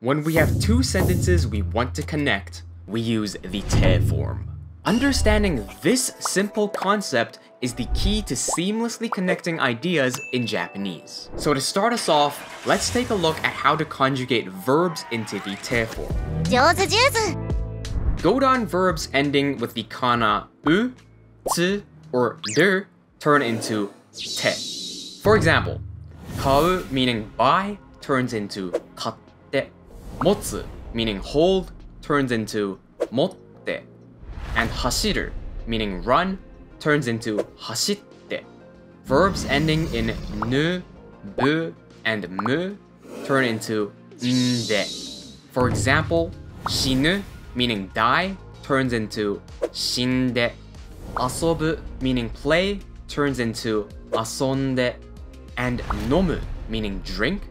When we have two sentences we want to connect, we use the te form. Understanding this simple concept is the key to seamlessly connecting ideas in Japanese. So to start us off, let's take a look at how to conjugate verbs into the te form. Jouzu, Jouzu. Godan verbs ending with the kana u, tsu, or der turn into te. For example, kau meaning buy turns into katte. Motsu meaning hold turns into motte. And hashiru meaning run turns into hashitte. Verbs ending in nu, bu, and mu turn into nde. For example, shinu meaning die turns into shinde. Asobu meaning play turns into asonde. And nomu meaning drink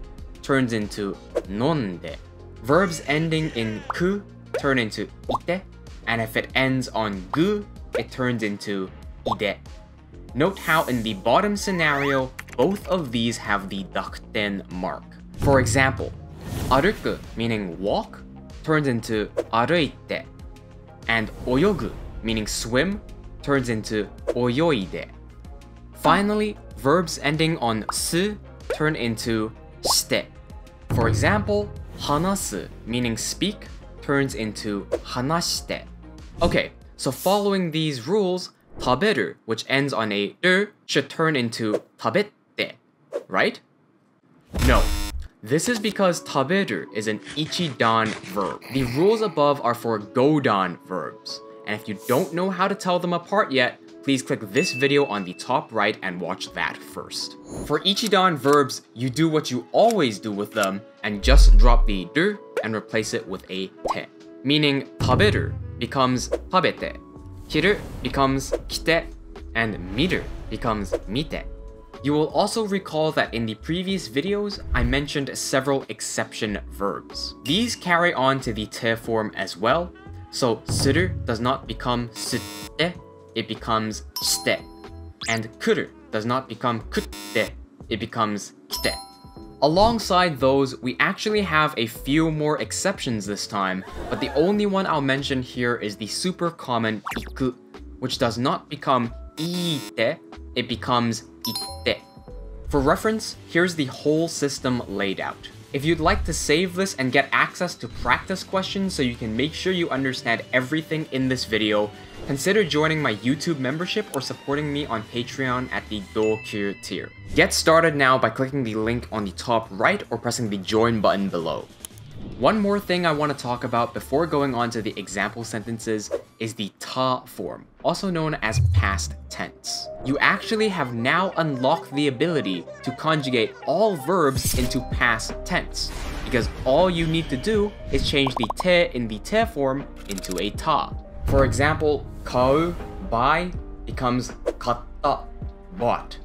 turns into nonde. Verbs ending in ku turn into ite, and if it ends on gu, it turns into ide. Note how in the bottom scenario, both of these have the dakuten mark. For example, aruku meaning walk turns into aruite, and oyogu meaning swim turns into oyoide. Finally, verbs ending on su turn into shite. For example, hanasu meaning speak turns into hanashite. Okay, so following these rules, taberu, which ends on a should turn into tabette, right? No. This is because taberu is an Ichidan verb. The rules above are for Godan verbs, and if you don't know how to tell them apart yet, please click this video on the top right and watch that first. For Ichidan verbs, you do what you always do with them and just drop the der and replace it with a te. Meaning taberu becomes tabete, kiru becomes kite, and miru becomes mite. You will also recall that in the previous videos, I mentioned several exception verbs. These carry on to the te form as well, so suru does not become sutte, it becomes shite. And kuru does not become kutte, it becomes kite. Alongside those, we actually have a few more exceptions this time, but the only one I'll mention here is the super common iku, which does not become iite, it becomes ite. For reference, here's the whole system laid out. If you'd like to save this and get access to practice questions so you can make sure you understand everything in this video, consider joining my YouTube membership or supporting me on Patreon at the Dokyu tier. Get started now by clicking the link on the top right or pressing the join button below. One more thing I want to talk about before going on to the example sentences is the ta form, also known as past tense. You actually have now unlocked the ability to conjugate all verbs into past tense, because all you need to do is change the te in the te form into a ta. For example, kau, buy, becomes katta, bought.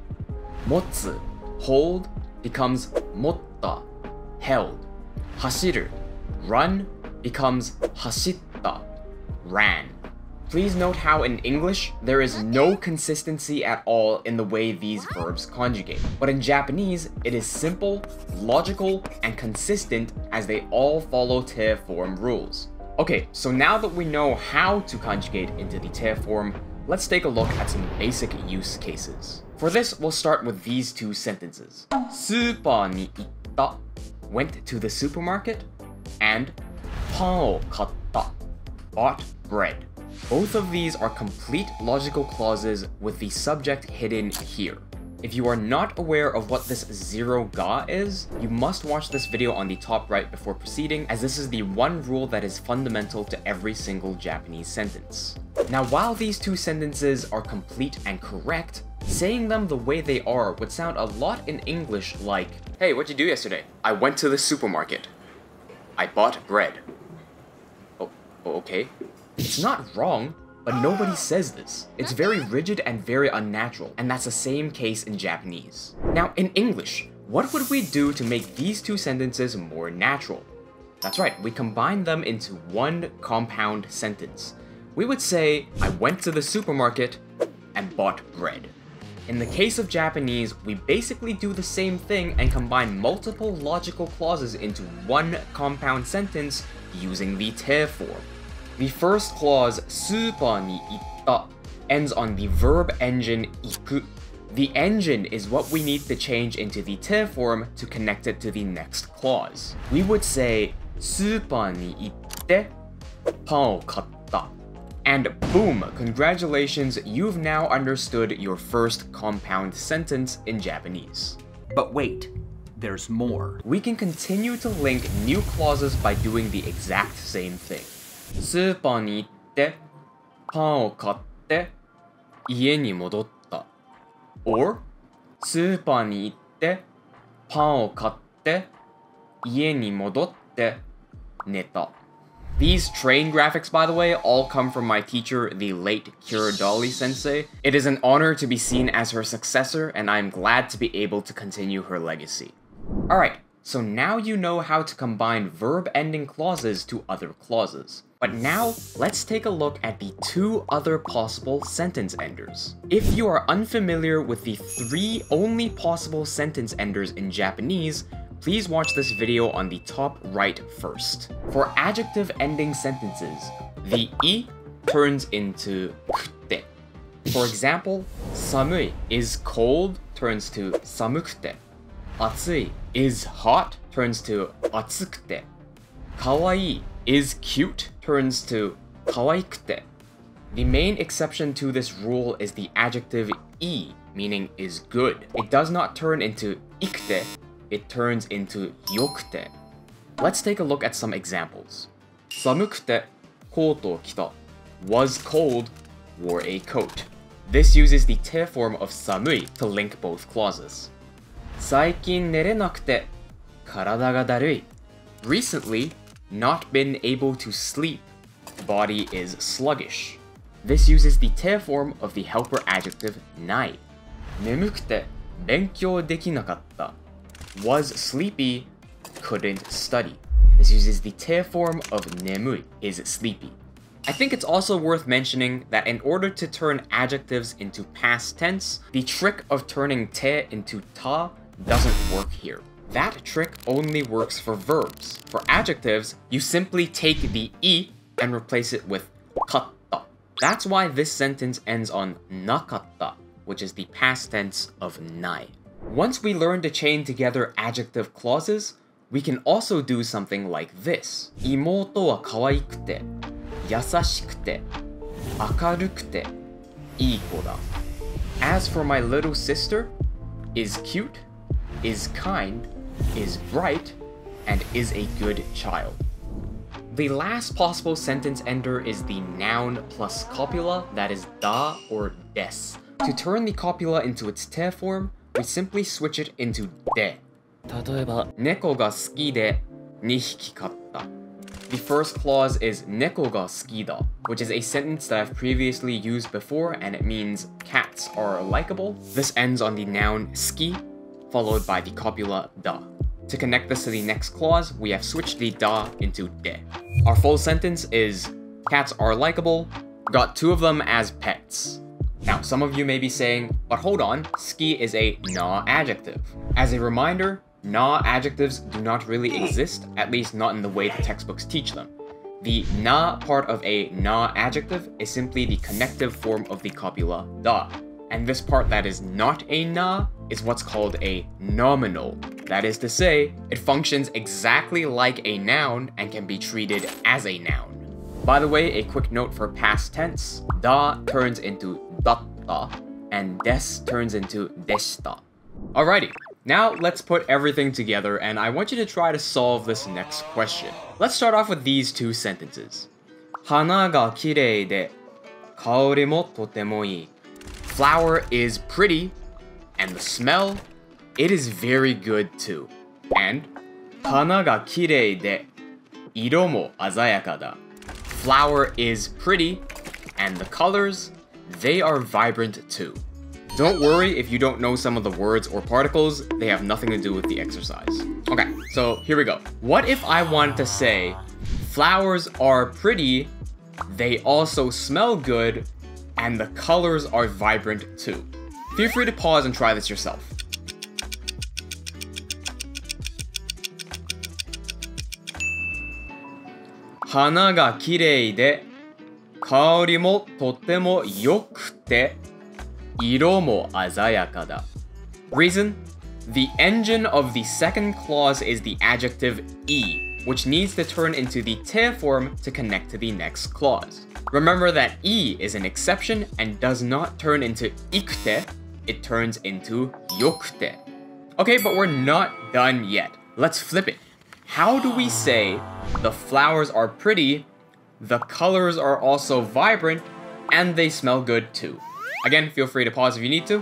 Motsu, hold, becomes motta, held. Hashiru, run, becomes hashitta, ran. Please note how in English, there is no consistency at all in the way these verbs conjugate. But in Japanese, it is simple, logical, and consistent as they all follow te form rules. Okay, so now that we know how to conjugate into the te form, let's take a look at some basic use cases. For this, we'll start with these two sentences. Super ni itta, went to the supermarket, and pan o katta, bought bread. Both of these are complete logical clauses with the subject hidden here. If you are not aware of what this zero ga is, you must watch this video on the top right before proceeding, as this is the one rule that is fundamental to every single Japanese sentence. Now, while these two sentences are complete and correct, saying them the way they are would sound a lot in English like, "Hey, what'd you do yesterday?" "I went to the supermarket." "I bought bread." Oh, okay. It's not wrong, but nobody says this. It's very rigid and very unnatural, and that's the same case in Japanese. Now, in English, what would we do to make these two sentences more natural? That's right, we combine them into one compound sentence. We would say, "I went to the supermarket and bought bread." In the case of Japanese, we basically do the same thing and combine multiple logical clauses into one compound sentence using the te form. The first clause, スーパーに行った ends on the verb engine 行く. The engine is what we need to change into the te form to connect it to the next clause. We would say スーパーに行ってパンを買った. And boom, congratulations, you've now understood your first compound sentence in Japanese. But wait, there's more. We can continue to link new clauses by doing the exact same thing. スーパーに行ってパンを買って家に戻った. Or スーパーに行ってパンを買って家に戻って寝た. These train graphics, by the way, all come from my teacher, the late Kurodali sensei. It is an honor to be seen as her successor, and I am glad to be able to continue her legacy. Alright, so now you know how to combine verb-ending clauses to other clauses. But now, let's take a look at the two other possible sentence enders. If you are unfamiliar with the three only possible sentence enders in Japanese, please watch this video on the top right first. For adjective ending sentences, the I turns into kute. For example, 寒い is cold turns to 寒くて. 暑い is hot turns to 暑くて. かわいい is cute turns to かわいくて. The main exception to this rule is the adjective I, meaning is good. It does not turn into ikute, it turns into yokute. Let's take a look at some examples. 寒くてコートを着た was cold, wore a coat. This uses the te form of 寒い to link both clauses. 最近寝れなくて体がだるい. Recently, not been able to sleep. Body is sluggish. This uses the te form of the helper adjective ない. 眠くて勉強できなかった was sleepy, couldn't study. This uses the te form of 眠い is sleepy. I think it's also worth mentioning that in order to turn adjectives into past tense, the trick of turning te into ta doesn't work here. That trick only works for verbs. For adjectives, you simply take the I and replace it with katta. That's why this sentence ends on nakatta, which is the past tense of nai. Once we learn to chain together adjective clauses, we can also do something like this. 妹は可愛くて、優しくて、明るくて、いい子だ. As for my little sister, is cute, is kind, is bright, and is a good child. The last possible sentence ender is the noun plus copula, that is da or des. To turn the copula into its te form, we simply switch it into de. 例えば、猫が好きで2匹飼った. The first clause is 猫が好きだ, which is a sentence that I've previously used before, and it means cats are likable. This ends on the noun 好き, followed by the copula da. To connect this to the next clause, we have switched the da into de. Our full sentence is, cats are likable, got two of them as pets. Now, some of you may be saying, but hold on, ski is a na adjective. As a reminder, na adjectives do not really exist, at least not in the way the textbooks teach them. The na part of a na adjective is simply the connective form of the copula da. And this part that is not a na is what's called a nominal. That is to say, it functions exactly like a noun and can be treated as a noun. By the way, a quick note for past tense. Da turns into datta, and des turns into deshita. Alrighty, now let's put everything together, and I want you to try to solve this next question. Let's start off with these two sentences. 花が綺麗で、香りもとてもいい. Flower is pretty, and the smell, it is very good too. And 花が綺麗で、色も鮮やかだ. Flower is pretty, and the colors, they are vibrant too. Don't worry if you don't know some of the words or particles, they have nothing to do with the exercise. Okay, so here we go. What if I wanted to say, flowers are pretty, they also smell good, and the colors are vibrant too? Feel free to pause and try this yourself. Hana ga kirei de, kaori mo totemo yokute, iro mo azayaka da. Reason? The engine of the second clause is the adjective e, which needs to turn into the te form to connect to the next clause. Remember that e is an exception and does not turn into ikute, it turns into yokute. Okay, but we're not done yet. Let's flip it. How do we say the flowers are pretty, the colors are also vibrant, and they smell good too? Again, feel free to pause if you need to.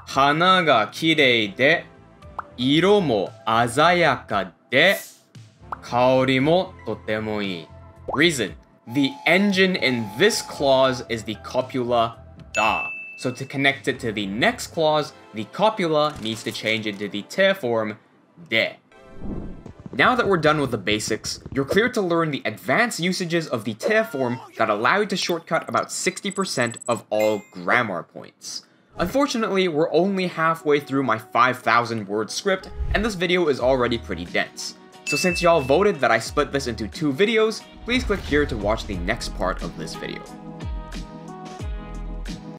Hana ga kirei de, iro mo azayaka de, kaori mo totemo ii. Reason: the engine in this clause is the copula da. So to connect it to the next clause, the copula needs to change into the te form de. Now that we're done with the basics, you're clear to learn the advanced usages of the te form that allow you to shortcut about 60% of all grammar points. Unfortunately, we're only halfway through my 5,000 word script, and this video is already pretty dense. So since y'all voted that I split this into 2 videos, please click here to watch the next part of this video.